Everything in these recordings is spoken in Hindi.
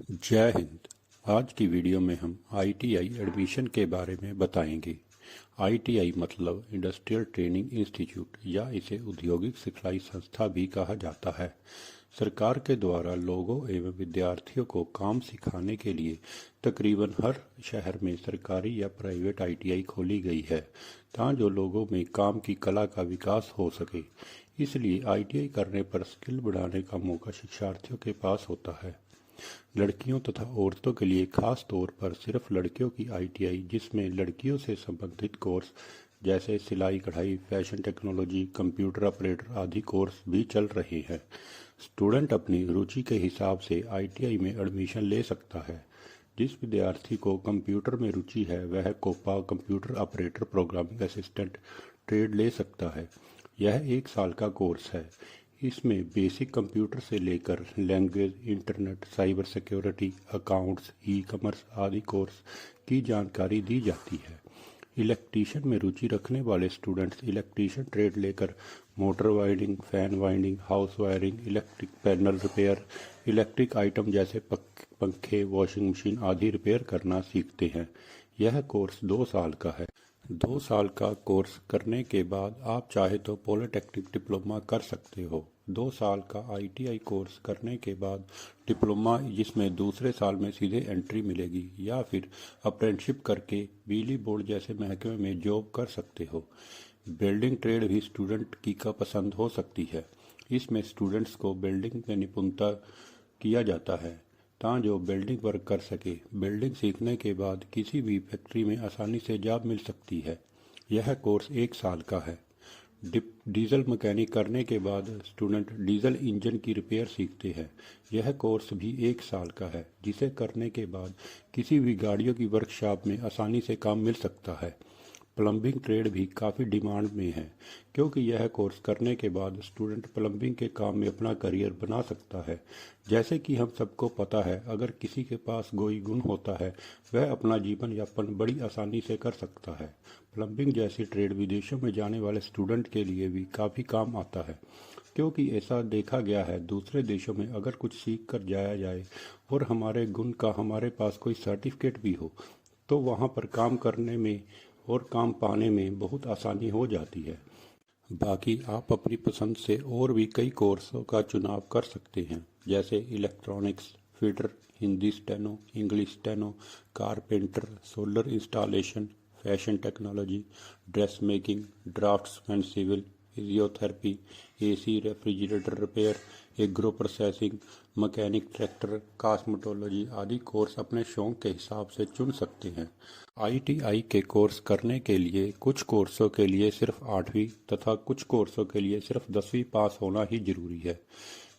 जय हिंद। आज की वीडियो में हम आईटीआई एडमिशन के बारे में बताएंगे। आईटीआई मतलब इंडस्ट्रियल ट्रेनिंग इंस्टीट्यूट या इसे औद्योगिक सिखलाई संस्था भी कहा जाता है। सरकार के द्वारा लोगों एवं विद्यार्थियों को काम सिखाने के लिए तकरीबन हर शहर में सरकारी या प्राइवेट आईटीआई खोली गई है, ताकि लोगों में काम की कला का विकास हो सके। इसलिए आईटीआई करने पर स्किल बढ़ाने का मौका शिक्षार्थियों के पास होता है। लड़कियों तथा औरतों के लिए खास तौर पर सिर्फ लड़कियों की आईटीआई, जिसमें लड़कियों से संबंधित कोर्स जैसे सिलाई कढ़ाई, फैशन टेक्नोलॉजी, कंप्यूटर ऑपरेटर आदि कोर्स भी चल रहे हैं। स्टूडेंट अपनी रुचि के हिसाब से आईटीआई में एडमिशन ले सकता है। जिस विद्यार्थी को कंप्यूटर में रुचि है वह COPA computer operator programming assistant trade ले सकता है। यह 1 साल का कोर्स है। इसमें बेसिक कंप्यूटर से लेकर language, internet, cyber security, accounts, e commerce आदि कोर्स की जानकारी दी जाती है। इलेक्ट्रीशियन में रुचि रखने वाले स्टूडेंट्स इलेक्ट्रीशियन ट्रेड लेकर motor wiring, fan wiring, house wiring, electric panel repair, electric item जैसे पंखे, वॉशिंग मशीन आदि रिपेयर करना सीखते हैं। यह कोर्स 2 साल का है। 2 साल का कोर्स करने के बाद आप चाहे तो पॉलिटेक्निक डिप्लोमा कर सकते हो। 2 साल का आईटीआई कोर्स करने के बाद डिप्लोमा, जिसमें दूसरे साल में सीधे एंट्री मिलेगी, या फिर अप्रेंटिसशिप करके बिजली बोर्ड जैसे महकमे में जॉब कर सकते हो। बिल्डिंग ट्रेड भी स्टूडेंट की का पसंद हो सकती है। इसमें स्टूडेंट्स को बिल्डिंग में निपुणता किया जाता है ताकि जो बिल्डिंग वर्क कर सके। बिल्डिंग सीखने के बाद किसी भी फैक्ट्री में आसानी से जॉब मिल सकती है। यह कोर्स 1 साल का है। डीजल मैकेनिक करने के बाद स्टूडेंट डीजल इंजन की रिपेयर सीखते हैं। यह कोर्स भी 1 साल का है, जिसे करने के बाद किसी भी गाड़ियों की वर्कशॉप में आसानी से काम मिल सकता है। प्लम्बिंग ट्रेड भी काफ़ी डिमांड में है, क्योंकि यह कोर्स करने के बाद स्टूडेंट प्लम्बिंग के काम में अपना करियर बना सकता है। जैसे कि हम सबको पता है, अगर किसी के पास कोई गुण होता है वह अपना जीवन यापन बड़ी आसानी से कर सकता है। प्लम्बिंग जैसी ट्रेड विदेशों में जाने वाले स्टूडेंट के लिए भी काफ़ी काम आता है, क्योंकि ऐसा देखा गया है दूसरे देशों में अगर कुछ सीख कर जाया जाए और हमारे गुण का हमारे पास कोई सर्टिफिकेट भी हो तो वहाँ पर काम करने में और काम पाने में बहुत आसानी हो जाती है। बाकी आप अपनी पसंद से और भी कई कोर्सों का चुनाव कर सकते हैं, जैसे electronics, fitter, Hindi steno, English steno, carpenter, solar installation, fashion technology, dress making, draughtsman civil, physiotherapy, AC refrigerator repair, agro processing, mechanic tractor, cosmetology आदि कोर्स अपने शौक के हिसाब से चुन सकते हैं। आईटीआई के कोर्स करने के लिए कुछ कोर्सों के लिए सिर्फ 8वीं तथा कुछ कोर्सों के लिए सिर्फ 10वीं पास होना ही जरूरी है।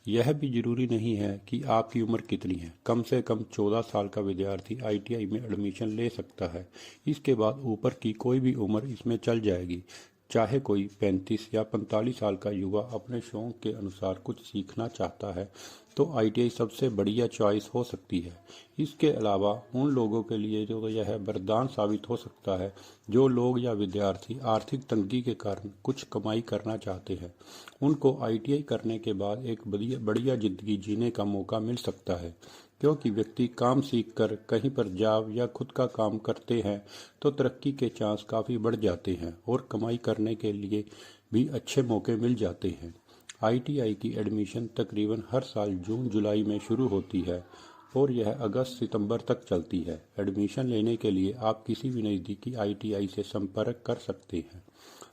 यह भी जरूरी नहीं है कि आपकी उम्र कितनी है। कम से कम 14 साल का विद्यार्थी आईटीआई में एडमिशन ले सकता है। इसके बाद ऊपर की कोई भी उम्र इसमें चल जाएगी। चाहे कोई 35 या 45 साल का युवा अपने शौक के अनुसार कुछ सीखना चाहता है तो आईटीआई सबसे बढ़िया चॉइस हो सकती है। इसके अलावा उन लोगों के लिए जो यह वरदान साबित हो सकता है, जो लोग या विद्यार्थी आर्थिक तंगी के कारण कुछ कमाई करना चाहते हैं, उनको आईटीआई करने के बाद एक बढ़िया जिंदगी जीने का मौका मिल सकता है। क्योंकि व्यक्ति काम सीख कर कहीं पर जॉब या खुद का काम करते हैं तो तरक्की के चांस काफ़ी बढ़ जाते हैं और कमाई करने के लिए भी अच्छे मौके मिल जाते हैं। आईटीआई की एडमिशन तकरीबन हर साल जून जुलाई में शुरू होती है और यह अगस्त सितंबर तक चलती है। एडमिशन लेने के लिए आप किसी भी नज़दीकी आईटीआई से संपर्क कर सकते हैं।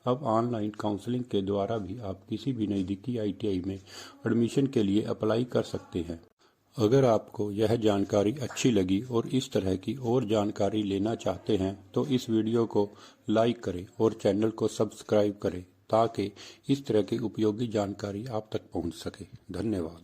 अब ऑनलाइन काउंसलिंग के द्वारा भी आप किसी भी नज़दीकी आईटीआई में एडमिशन के लिए अप्लाई कर सकते हैं। अगर आपको यह जानकारी अच्छी लगी और इस तरह की और जानकारी लेना चाहते हैं तो इस वीडियो को लाइक करें और चैनल को सब्सक्राइब करें, ताकि इस तरह की उपयोगी जानकारी आप तक पहुंच सके। धन्यवाद।